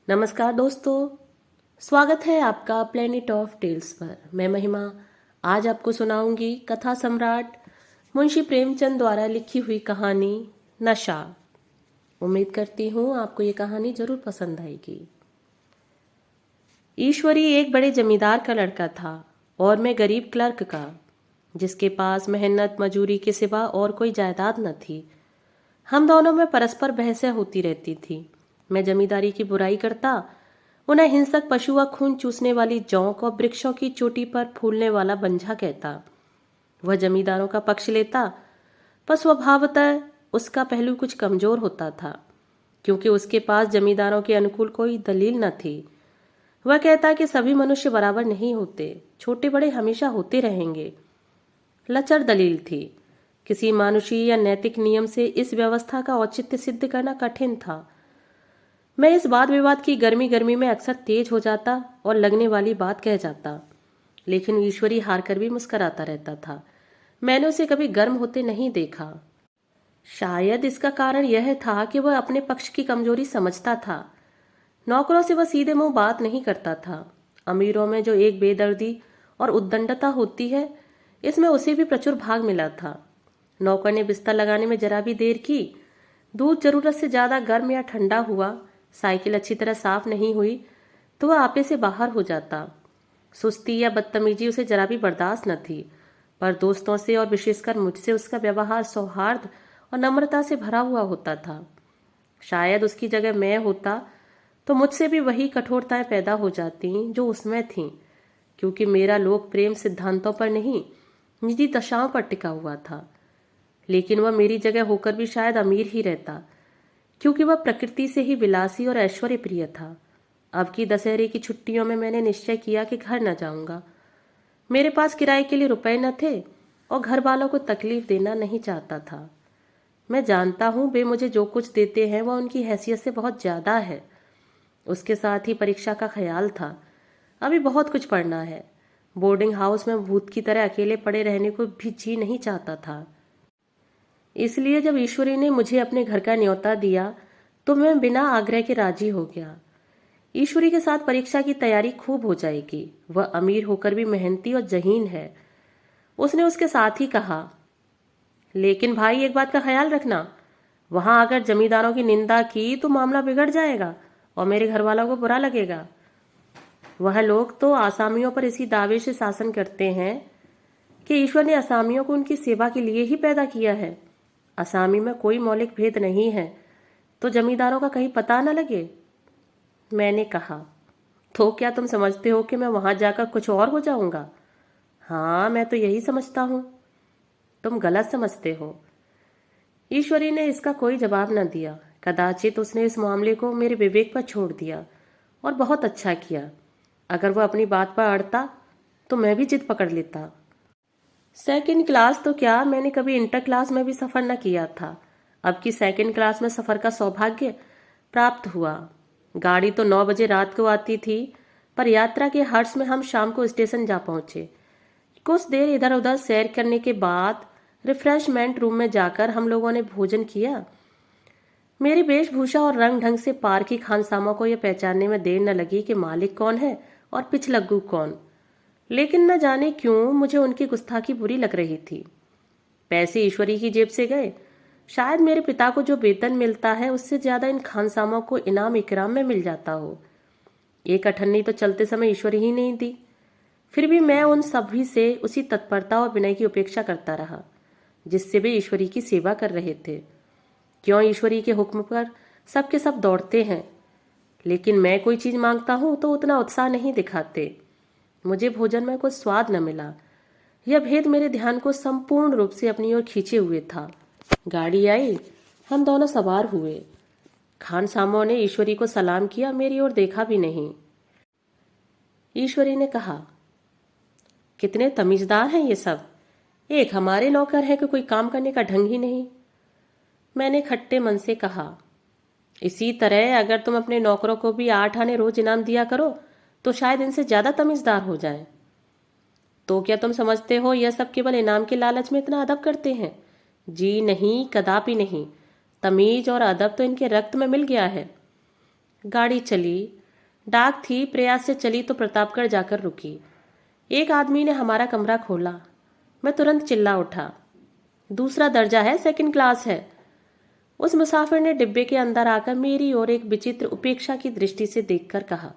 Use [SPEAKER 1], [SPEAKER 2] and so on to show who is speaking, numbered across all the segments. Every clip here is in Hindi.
[SPEAKER 1] नमस्कार दोस्तों, स्वागत है आपका प्लेनेट ऑफ टेल्स पर। मैं महिमा आज आपको सुनाऊंगी कथा सम्राट मुंशी प्रेमचंद द्वारा लिखी हुई कहानी नशा। उम्मीद करती हूँ आपको ये कहानी जरूर पसंद आएगी। ईश्वरी एक बड़े जमींदार का लड़का था और मैं गरीब क्लर्क का, जिसके पास मेहनत मजूरी के सिवा और कोई जायदाद न थी। हम दोनों में परस्पर बहसें होती रहती थी। मैं जमींदारी की बुराई करता, उन्हें हिंसक पशु व खून चूसने वाली जौंक और वृक्षों की चोटी पर फूलने वाला बंझा कहता। वह जमींदारों का पक्ष लेता, पर स्वभावतः उसका पहलू कुछ कमजोर होता था, क्योंकि उसके पास जमींदारों के अनुकूल कोई दलील न थी। वह कहता कि सभी मनुष्य बराबर नहीं होते, छोटे बड़े हमेशा होते रहेंगे। लचर दलील थी। किसी मानुषी या नैतिक नियम से इस व्यवस्था का औचित्य सिद्ध करना कठिन था। मैं इस वाद विवाद की गर्मी गर्मी में अक्सर तेज हो जाता और लगने वाली बात कह जाता, लेकिन ईश्वरी हार कर भी मुस्कराता रहता था। मैंने उसे कभी गर्म होते नहीं देखा। शायद इसका कारण यह था कि वह अपने पक्ष की कमजोरी समझता था। नौकरों से वह सीधे मुंह बात नहीं करता था। अमीरों में जो एक बेदर्दी और उद्दंडता होती है, इसमें उसे भी प्रचुर भाग मिला था। नौकर ने बिस्तर लगाने में जरा भी देर की, दूध जरूरत से ज्यादा गर्म या ठंडा हुआ, साइकिल अच्छी तरह साफ नहीं हुई तो वह आपे से बाहर हो जाता। सुस्ती या बदतमीजी उसे जरा भी बर्दाश्त न थी, पर दोस्तों से और विशेषकर मुझसे उसका व्यवहार सौहार्द और नम्रता से भरा हुआ होता था। शायद उसकी जगह मैं होता तो मुझसे भी वही कठोरताएं पैदा हो जाती जो उसमें थीं, क्योंकि मेरा लोक प्रेम सिद्धांतों पर नहीं, निजी दशाओं पर टिका हुआ था। लेकिन वह मेरी जगह होकर भी शायद अमीर ही रहता, क्योंकि वह प्रकृति से ही विलासी और ऐश्वर्य प्रिय था। अब की दशहरे की छुट्टियों में मैंने निश्चय किया कि घर न जाऊंगा। मेरे पास किराए के लिए रुपए न थे और घर वालों को तकलीफ देना नहीं चाहता था। मैं जानता हूं वे मुझे जो कुछ देते हैं वह उनकी हैसियत से बहुत ज्यादा है। उसके साथ ही परीक्षा का ख्याल था। अभी बहुत कुछ पढ़ना है। बोर्डिंग हाउस में भूत की तरह अकेले पड़े रहने को भी जी नहीं चाहता था। इसलिए जब ईश्वरी ने मुझे अपने घर का न्योता दिया तो मैं बिना आग्रह के राजी हो गया। ईश्वरी के साथ परीक्षा की तैयारी खूब हो जाएगी। वह अमीर होकर भी मेहनती और जहीन है, उसने उसके साथ ही कहा। लेकिन भाई एक बात का ख्याल रखना, वहां अगर जमींदारों की निंदा की तो मामला बिगड़ जाएगा और मेरे घर वालों को बुरा लगेगा। वह लोग तो आसामियों पर इसी दावे से शासन करते हैं कि ईश्वर ने असामियों को उनकी सेवा के लिए ही पैदा किया है। असामी में कोई मौलिक भेद नहीं है, तो जमींदारों का कहीं पता न लगे। मैंने कहा, तो क्या तुम समझते हो कि मैं वहां जाकर कुछ और हो जाऊंगा? हाँ, मैं तो यही समझता हूं। तुम गलत समझते हो। ईश्वरी ने इसका कोई जवाब न दिया। कदाचित उसने इस मामले को मेरे विवेक पर छोड़ दिया, और बहुत अच्छा किया। अगर वह अपनी बात पर अड़ता तो मैं भी जिद पकड़ लेता। सेकंड क्लास तो क्या, मैंने कभी इंटर क्लास में भी सफर न किया था। अब की सेकंड क्लास में सफर का सौभाग्य प्राप्त हुआ। गाड़ी तो 9 बजे रात को आती थी, पर यात्रा के हर्ष में हम शाम को स्टेशन जा पहुंचे। कुछ देर इधर उधर सैर करने के बाद रिफ्रेशमेंट रूम में जाकर हम लोगों ने भोजन किया। मेरी वेशभूषा और रंग ढंग से पारखी खानसामा को यह पहचानने में देर न लगी कि मालिक कौन है और पिछलग्गू कौन। लेकिन न जाने क्यों मुझे उनकी गुस्ताखी बुरी लग रही थी। पैसे ईश्वरी की जेब से गए। शायद मेरे पिता को जो वेतन मिलता है उससे ज्यादा इन खानसामों को इनाम इकराम में मिल जाता हो। एक अठन्नी तो चलते समय ईश्वरी ही नहीं दी। फिर भी मैं उन सभी से उसी तत्परता और विनय की उपेक्षा करता रहा जिससे वे ईश्वरी की सेवा कर रहे थे। क्यों ईश्वरी के हुक्म पर सबके सब दौड़ते हैं, लेकिन मैं कोई चीज मांगता हूं तो उतना उत्साह नहीं दिखाते। मुझे भोजन में कुछ स्वाद न मिला। यह भेद मेरे ध्यान को संपूर्ण रूप से अपनी ओर खींचे हुए था। गाड़ी आई, हम दोनों सवार हुए। खानसामों ने ईश्वरी को सलाम किया, मेरी ओर देखा भी नहीं। ईश्वरी ने कहा, कितने तमीजदार हैं ये सब। एक हमारे नौकर है कि कोई काम करने का ढंग ही नहीं। मैंने खट्टे मन से कहा, इसी तरह अगर तुम अपने नौकरों को भी 8 आने रोज इनाम दिया करो तो शायद इनसे ज्यादा तमीजदार हो जाएं। तो क्या तुम समझते हो यह सब केवल इनाम के लालच में इतना अदब करते हैं? जी नहीं, कदापि नहीं। तमीज और अदब तो इनके रक्त में मिल गया है। गाड़ी चली। डाक थी, प्रयास से चली तो प्रतापगढ़ जाकर रुकी। एक आदमी ने हमारा कमरा खोला। मैं तुरंत चिल्ला उठा, दूसरा दर्जा है, सेकंड क्लास है। उस मुसाफिर ने डिब्बे के अंदर आकर मेरी ओर एक विचित्र उपेक्षा की दृष्टि से देखकर कहा,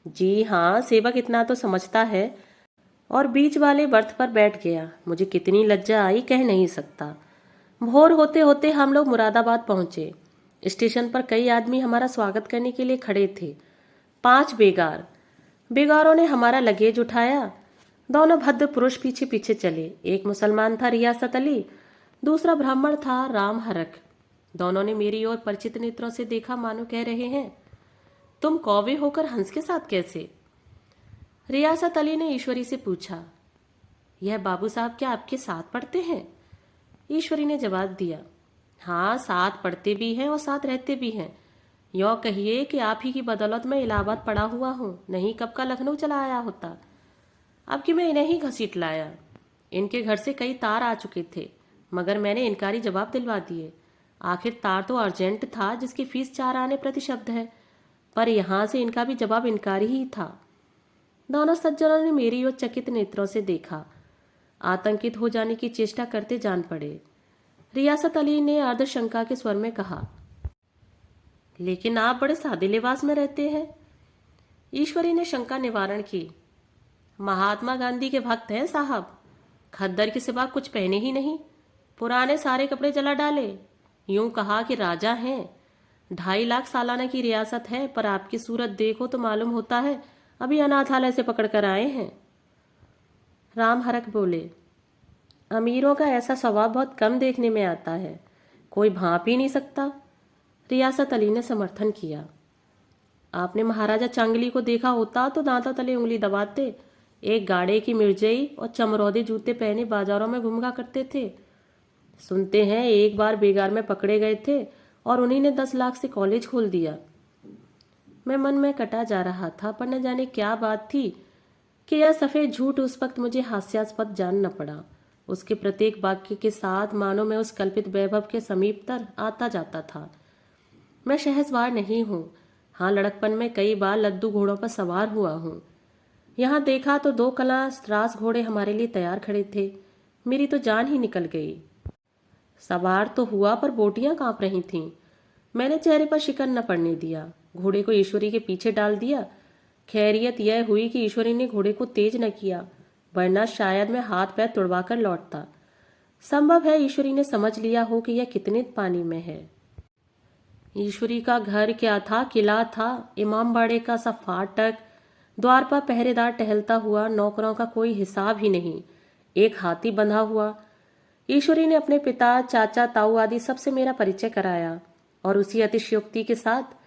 [SPEAKER 1] जी हाँ, सेवक इतना तो समझता है, और बीच वाले बर्थ पर बैठ गया। मुझे कितनी लज्जा आई कह नहीं सकता। भोर होते होते हम लोग मुरादाबाद पहुंचे। स्टेशन पर कई आदमी हमारा स्वागत करने के लिए खड़े थे। 5 बेगार। बेगारों ने हमारा लगेज उठाया। दोनों भद्र पुरुष पीछे पीछे चले। एक मुसलमान था, रियासत अली, दूसरा ब्राह्मण था, राम हरक। दोनों ने मेरी ओर परिचित नेत्रों से देखा, मानो कह रहे हैं, तुम कौवे होकर हंस के साथ कैसे? रियासत अली ने ईश्वरी से पूछा, यह बाबू साहब क्या आपके साथ पढ़ते हैं? ईश्वरी ने जवाब दिया, हाँ, साथ पढ़ते भी हैं और साथ रहते भी हैं। यों कहिए कि आप ही की बदौलत मैं इलाहाबाद पड़ा हुआ हूँ, नहीं कब का लखनऊ चला आया होता। अब कि मैं इन्हें ही घसीट लाया। इनके घर से कई तार आ चुके थे, मगर मैंने इनकारी जवाब दिलवा दिए। आखिर तार तो अर्जेंट था, जिसकी फीस 4 आने प्रति शब्द है, पर यहां से इनका भी जवाब इनकारी ही था। दोनों सज्जनों ने मेरी ओर चकित नेत्रों से देखा। आतंकित हो जाने की चेष्टा करते जान पड़े। रियासत अली ने अर्धशंका के स्वर में कहा, लेकिन आप बड़े सादे लिबास में रहते हैं। ईश्वरी ने शंका निवारण की, महात्मा गांधी के भक्त हैं साहब, खद्दर के सिवा कुछ पहने ही नहीं, पुराने सारे कपड़े जला डाले, यूं कहा कि राजा हैं। 2.5 लाख सालाना की रियासत है, पर आपकी सूरत देखो तो मालूम होता है अभी अनाथालय से पकड़ कर आए हैं। राम हरक बोले, अमीरों का ऐसा स्वभाव बहुत कम देखने में आता है, कोई भांप ही नहीं सकता। रियासत अली ने समर्थन किया, आपने महाराजा चांगली को देखा होता तो दांतों तले उंगली दबाते। एक गाड़े की मिर्जई और चमरौदे जूते पहने बाजारों में घूमगा करते थे। सुनते हैं एक बार बेगार में पकड़े गए थे और उन्हीं ने 10 लाख से कॉलेज खोल दिया। मैं मन में कटा जा रहा था, पर न जाने क्या बात थी कि यह सफेद झूठ उस वक्त मुझे हास्यास्पद जान न पड़ा। उसके प्रत्येक वाक्य के साथ मानो मैं उस कल्पित वैभव के समीपतर आता जाता था। मैं शहसवार नहीं हूँ, हाँ, लड़कपन में कई बार लद्दू घोड़ों पर सवार हुआ हूँ। यहाँ देखा तो 2 कला त्रास घोड़े हमारे लिए तैयार खड़े थे। मेरी तो जान ही निकल गई। सवार तो हुआ, पर बोटियां कांप रही थीं। मैंने चेहरे पर शिकन न पड़ने दिया। घोड़े को ईश्वरी के पीछे डाल दिया। खैरियत यह हुई कि ईश्वरी ने घोड़े को तेज न किया, वरना शायद मैं हाथ पैर तुड़वा कर लौटता। संभव है ईश्वरी ने समझ लिया हो कि यह कितने पानी में है। ईश्वरी का घर क्या था, किला था, इमामबाड़े का सा फाटक, द्वार पर पहरेदार टहलता हुआ, नौकरों का कोई हिसाब ही नहीं, एक हाथी बंधा हुआ। ईश्वरी ने अपने पिता, चाचा, ताऊ आदि सबसे मेरा परिचय कराया, और उसी अतिशयोक्ति के साथ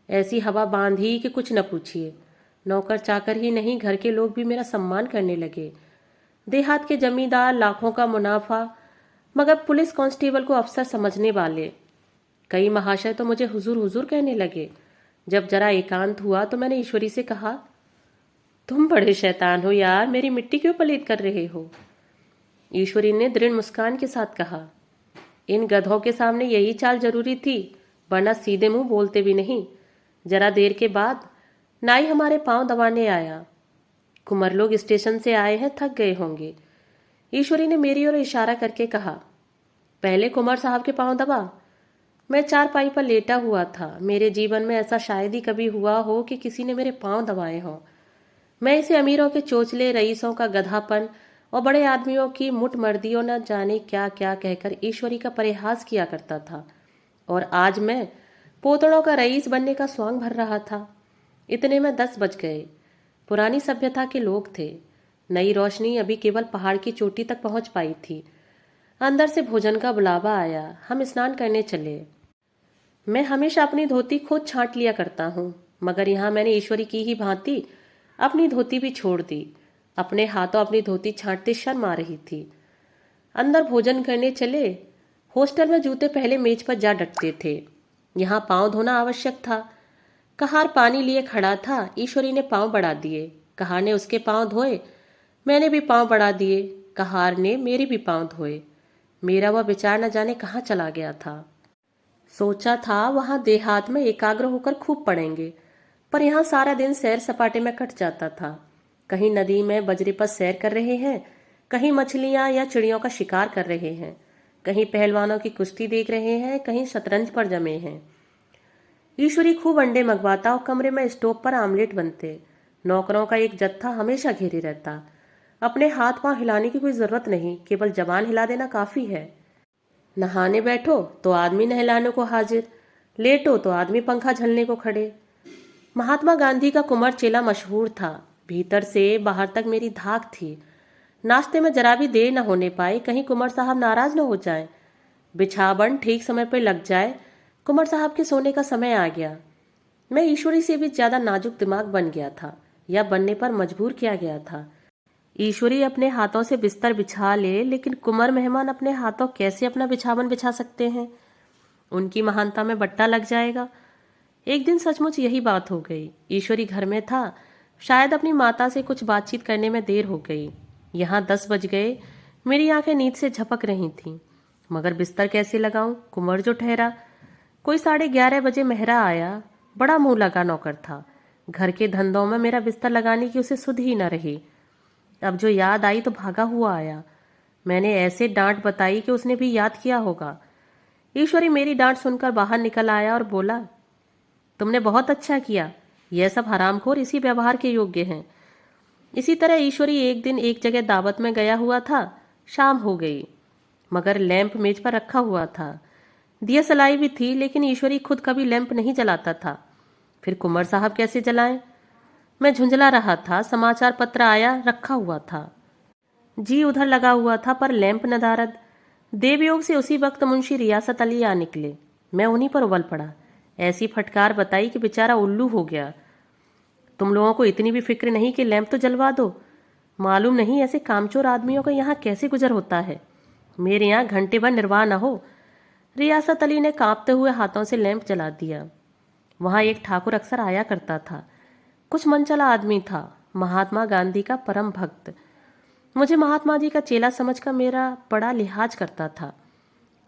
[SPEAKER 1] ऐसी हवा बांधी कि कुछ न पूछिए। नौकर चाकर ही नहीं, घर के लोग भी मेरा सम्मान करने लगे। देहात के जमींदार, लाखों का मुनाफा, मगर पुलिस कांस्टेबल को अफसर समझने वाले। कई महाशय तो मुझे हुजूर हुजूर कहने लगे। जब जरा एकांत हुआ तो मैंने ईश्वरी से कहा, तुम बड़े शैतान हो यार, मेरी मिट्टी क्यों पलीत कर रहे हो? ईश्वरी ने दृढ़ मुस्कान के साथ कहा, इन गधों के सामने यही चाल जरूरी थी, वरना सीधे मुंह बोलते भी नहीं। जरा देर के बाद नाई हमारे पांव दबाने आया। कुंवर लोग स्टेशन से आए हैं, थक गए होंगे। ईश्वरी ने मेरी ओर इशारा करके कहा, पहले कुंवर साहब के पांव दबा। मैं चारपाई पर लेटा हुआ था। मेरे जीवन में ऐसा शायद ही कभी हुआ हो कि किसी ने मेरे पांव दबाए हों। मैं इसे अमीरों के चोचले, रईसों का गधापन और बड़े आदमियों की मुठमर्दियों न जाने क्या क्या कहकर ईश्वरी का परिहास किया करता था, और आज मैं पोतड़ों का रईस बनने का स्वांग भर रहा था। इतने में 10 बज गए। पुरानी सभ्यता के लोग थे। नई रोशनी अभी केवल पहाड़ की चोटी तक पहुंच पाई थी। अंदर से भोजन का बुलावा आया। हम स्नान करने चले। मैं हमेशा अपनी धोती खुद छांट लिया करता हूँ, मगर यहाँ मैंने ईश्वरी की ही भांति अपनी धोती भी छोड़ दी। अपने हाथों अपनी धोती छांटते शर्म आ रही थी। अंदर भोजन करने चले। हॉस्टल में जूते पहले मेज पर जा डटते थे। यहाँ पांव धोना आवश्यक था। कहार पानी लिए खड़ा था। ईश्वरी ने पांव बढ़ा दिए। कहार ने उसके पांव धोए। मैंने भी पांव बढ़ा दिए। कहार ने मेरे भी पांव धोए। मेरा वह विचार न जाने कहाँ चला गया था। सोचा था वहां देहात में एकाग्र होकर खूब पढ़ेंगे, पर यहाँ सारा दिन सैर सपाटे में कट जाता था। कहीं नदी में बजरे पर सैर कर रहे हैं, कहीं मछलियां या चिड़ियों का शिकार कर रहे हैं, कहीं पहलवानों की कुश्ती देख रहे हैं, कहीं शतरंज पर जमे हैं। ईश्वरी खूब अंडे मंगवाता और कमरे में स्टोव पर आमलेट बनते। नौकरों का एक जत्था हमेशा घेरे रहता। अपने हाथ पांव हिलाने की कोई जरूरत नहीं, केवल जबान हिला देना काफी है। नहाने बैठो तो आदमी नहलाने को हाजिर, लेटो तो आदमी पंखा झलने को खड़े। महात्मा गांधी का कुंवर चेला मशहूर था। भीतर से बाहर तक मेरी धाक थी। नाश्ते में जरा भी देर न होने पाई, कहीं कुंवर साहब नाराज न हो जाए। बिछावन ठीक समय पर लग जाए। कुंवर साहब के सोने का समय आ गया। मैं ईश्वरी से भी ज्यादा नाजुक दिमाग बन गया था, या बनने पर मजबूर किया गया था। ईश्वरी अपने हाथों से बिस्तर बिछा ले, लेकिन कुंवर मेहमान अपने हाथों कैसे अपना बिछावन बिछा सकते हैं? उनकी महानता में बट्टा लग जाएगा। एक दिन सचमुच यही बात हो गई। ईश्वरी घर में था। शायद अपनी माता से कुछ बातचीत करने में देर हो गई। यहाँ 10 बज गए। मेरी आंखें नींद से झपक रही थीं, मगर बिस्तर कैसे लगाऊं? कुंवर जो ठहरा। कोई 11:30 बजे मेहरा आया। बड़ा मुंह लगा नौकर था। घर के धंधों में मेरा बिस्तर लगाने की उसे सुध ही न रही। अब जो याद आई तो भागा हुआ आया। मैंने ऐसे डांट बताई कि उसने भी याद किया होगा। ईश्वरी मेरी डांट सुनकर बाहर निकल आया और बोला, तुमने बहुत अच्छा किया। यह सब हरामखोर इसी व्यवहार के योग्य हैं। इसी तरह ईश्वरी एक दिन एक जगह दावत में गया हुआ था। शाम हो गई, मगर लैंप मेज पर रखा हुआ था। दिया सलाई भी थी, लेकिन ईश्वरी खुद कभी लैंप नहीं जलाता था। फिर कुंवर साहब कैसे जलाएं? मैं झुंझला रहा था। समाचार पत्र आया, रखा हुआ था। जी उधर लगा हुआ था, पर लैंप नदारद। देवयोग से उसी वक्त मुंशी रियासत अली आ निकले। मैं उन्हीं पर उबल पड़ा। ऐसी फटकार बताई कि बेचारा उल्लू हो गया। तुम लोगों को इतनी भी फिक्र नहीं कि लैंप तो जलवा दो? मालूम नहीं ऐसे कामचोर आदमियों का यहाँ कैसे गुजर होता है। मेरे यहाँ घंटे भर निर्वाह न हो। रियासत अली ने कांपते हुए हाथों से लैंप जला दिया। वहां एक ठाकुर अक्सर आया करता था। कुछ मनचला आदमी था, महात्मा गांधी का परम भक्त। मुझे महात्मा जी का चेला समझकर मेरा बड़ा लिहाज करता था,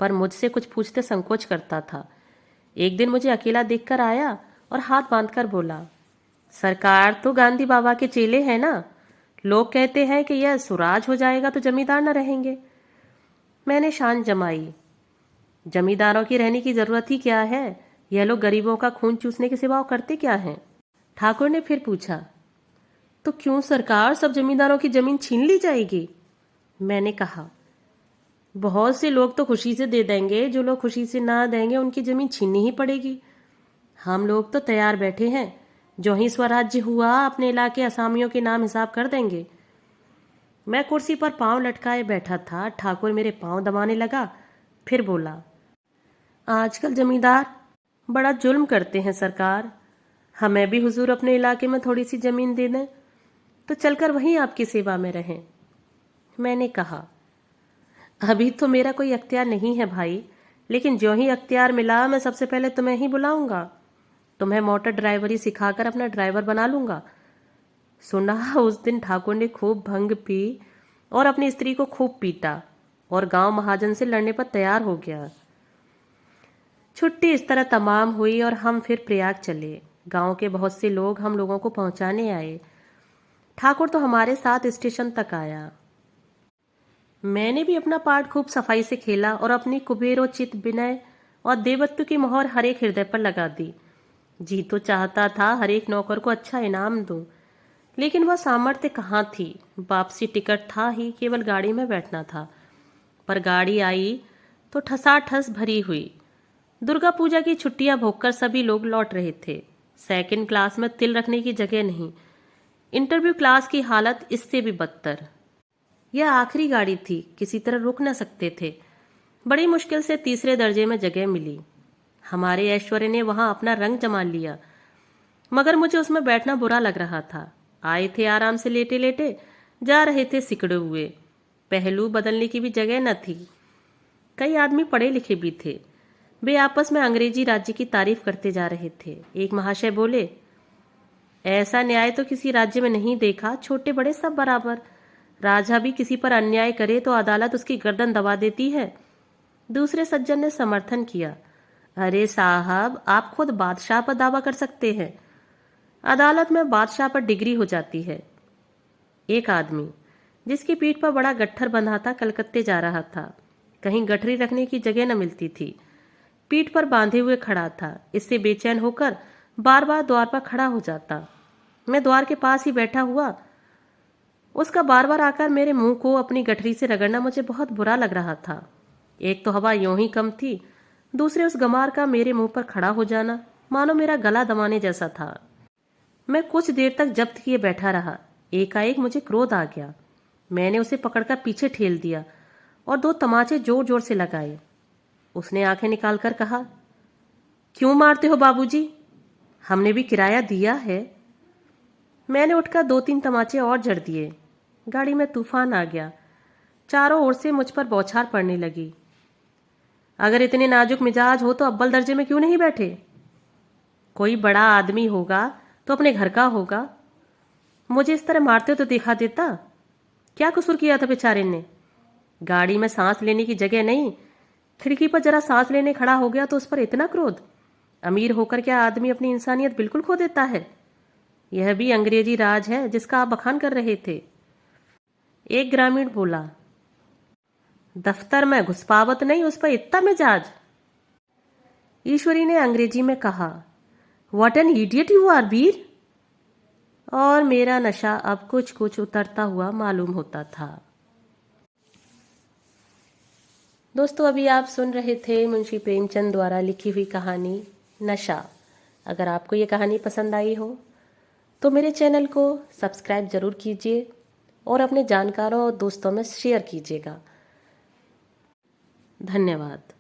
[SPEAKER 1] पर मुझसे कुछ पूछते संकोच करता था। एक दिन मुझे अकेला देखकर आया और हाथ बांधकर बोला, सरकार तो गांधी बाबा के चेले हैं ना। लोग कहते हैं कि यह सुराज हो जाएगा तो जमींदार न रहेंगे। मैंने शान जमाई। जमींदारों की रहने की जरूरत ही क्या है? यह लोग गरीबों का खून चूसने के सिवा करते क्या हैं? ठाकुर ने फिर पूछा, तो क्यों सरकार, सब जमींदारों की जमीन छीन ली जाएगी? मैंने कहा, बहुत से लोग तो खुशी से दे देंगे, जो लोग खुशी से ना देंगे उनकी जमीन छीननी ही पड़ेगी। हम लोग तो तैयार बैठे हैं। जो ही स्वराज्य हुआ अपने इलाके असामियों के नाम हिसाब कर देंगे। मैं कुर्सी पर पांव लटकाए बैठा था। ठाकुर मेरे पांव दबाने लगा। फिर बोला, आजकल जमींदार बड़ा जुल्म करते हैं सरकार। हमें भी हुजूर अपने इलाके में थोड़ी सी जमीन दे दें तो चलकर वहीं आपकी सेवा में रहें। मैंने कहा, अभी तो मेरा कोई अख्तियार नहीं है भाई, लेकिन जो ही अख्तियार मिला मैं सबसे पहले तुम्हें ही बुलाऊंगा। तुम्हें मोटर ड्राइवरी सिखाकर अपना ड्राइवर बना लूंगा। सुना उस दिन ठाकुर ने खूब भंग पी और अपनी स्त्री को खूब पीटा और गांव महाजन से लड़ने पर तैयार हो गया। छुट्टी इस तरह तमाम हुई और हम फिर प्रयाग चले। गांव के बहुत से लोग हम लोगों को पहुंचाने आए। ठाकुर तो हमारे साथ स्टेशन तक आया। मैंने भी अपना पार्ट खूब सफाई से खेला और अपनी कुबेरोचित विनय और देवत्व की मोहर हर एक हृदय पर लगा दी। जी तो चाहता था हर एक नौकर को अच्छा इनाम दूं, लेकिन वह सामर्थ्य कहाँ थी। वापसी टिकट था ही, केवल गाड़ी में बैठना था। पर गाड़ी आई तो ठसाठस भरी हुई। दुर्गा पूजा की छुट्टियां भोगकर सभी लोग लौट रहे थे। सेकंड क्लास में तिल रखने की जगह नहीं। इंटरव्यू क्लास की हालत इससे भी बदतर। यह आखिरी गाड़ी थी, किसी तरह रुक न सकते थे। बड़ी मुश्किल से तीसरे दर्जे में जगह मिली। हमारे ऐश्वर्य ने वहां अपना रंग जमा लिया, मगर मुझे उसमें बैठना बुरा लग रहा था। आए थे आराम से लेटे लेटे, जा रहे थे सिकड़े हुए। पहलू बदलने की भी जगह न थी। कई आदमी पढ़े लिखे भी थे। वे आपस में अंग्रेजी राज्य की तारीफ करते जा रहे थे। एक महाशय बोले, ऐसा न्याय तो किसी राज्य में नहीं देखा। छोटे बड़े सब बराबर। राजा भी किसी पर अन्याय करे तो अदालत उसकी गर्दन दबा देती है। दूसरे सज्जन ने समर्थन किया, अरे साहब, आप खुद बादशाह पर दावा कर सकते हैं। अदालत में बादशाह पर डिग्री हो जाती है। एक आदमी जिसकी पीठ पर बड़ा गट्ठर बंधा था कलकत्ते जा रहा था। कहीं गठरी रखने की जगह न मिलती थी। पीठ पर बांधे हुए खड़ा था। इससे बेचैन होकर बार बार द्वार पर खड़ा हो जाता। मैं द्वार के पास ही बैठा हुआ। उसका बार बार आकर मेरे मुंह को अपनी गठरी से रगड़ना मुझे बहुत बुरा लग रहा था। एक तो हवा यूं ही कम थी, दूसरे उस गमार का मेरे मुंह पर खड़ा हो जाना मानो मेरा गला दबाने जैसा था। मैं कुछ देर तक जब्त किए बैठा रहा। एकाएक मुझे क्रोध आ गया। मैंने उसे पकड़कर पीछे ठेल दिया और 2 तमाचे जोर जोर से लगाए। उसने आंखें निकालकर कहा, क्यों मारते हो बाबूजी? हमने भी किराया दिया है। मैंने उठकर 2-3 तमाचे और जड़ दिए। गाड़ी में तूफान आ गया। चारों ओर से मुझ पर बौछार पड़ने लगी। अगर इतने नाजुक मिजाज हो तो अव्वल दर्जे में क्यों नहीं बैठे? कोई बड़ा आदमी होगा तो अपने घर का होगा। मुझे इस तरह मारते हो तो दिखा देता। क्या कसूर किया था बेचारे ने? गाड़ी में सांस लेने की जगह नहीं, खिड़की पर जरा सांस लेने खड़ा हो गया तो उस पर इतना क्रोध। अमीर होकर क्या आदमी अपनी इंसानियत बिल्कुल खो देता है? यह भी अंग्रेजी राज है जिसका आप बखान कर रहे थे। एक ग्रामीण बोला, दफ्तर में घुसपावत नहीं, उस पर इतना मिजाज। ईश्वरी ने अंग्रेजी में कहा, what an idiot you are Veer. और मेरा नशा अब कुछ कुछ उतरता हुआ मालूम होता था। दोस्तों, अभी आप सुन रहे थे मुंशी प्रेमचंद द्वारा लिखी हुई कहानी नशा। अगर आपको ये कहानी पसंद आई हो तो मेरे चैनल को सब्सक्राइब जरूर कीजिए और अपने जानकारों और दोस्तों में शेयर कीजिएगा। धन्यवाद।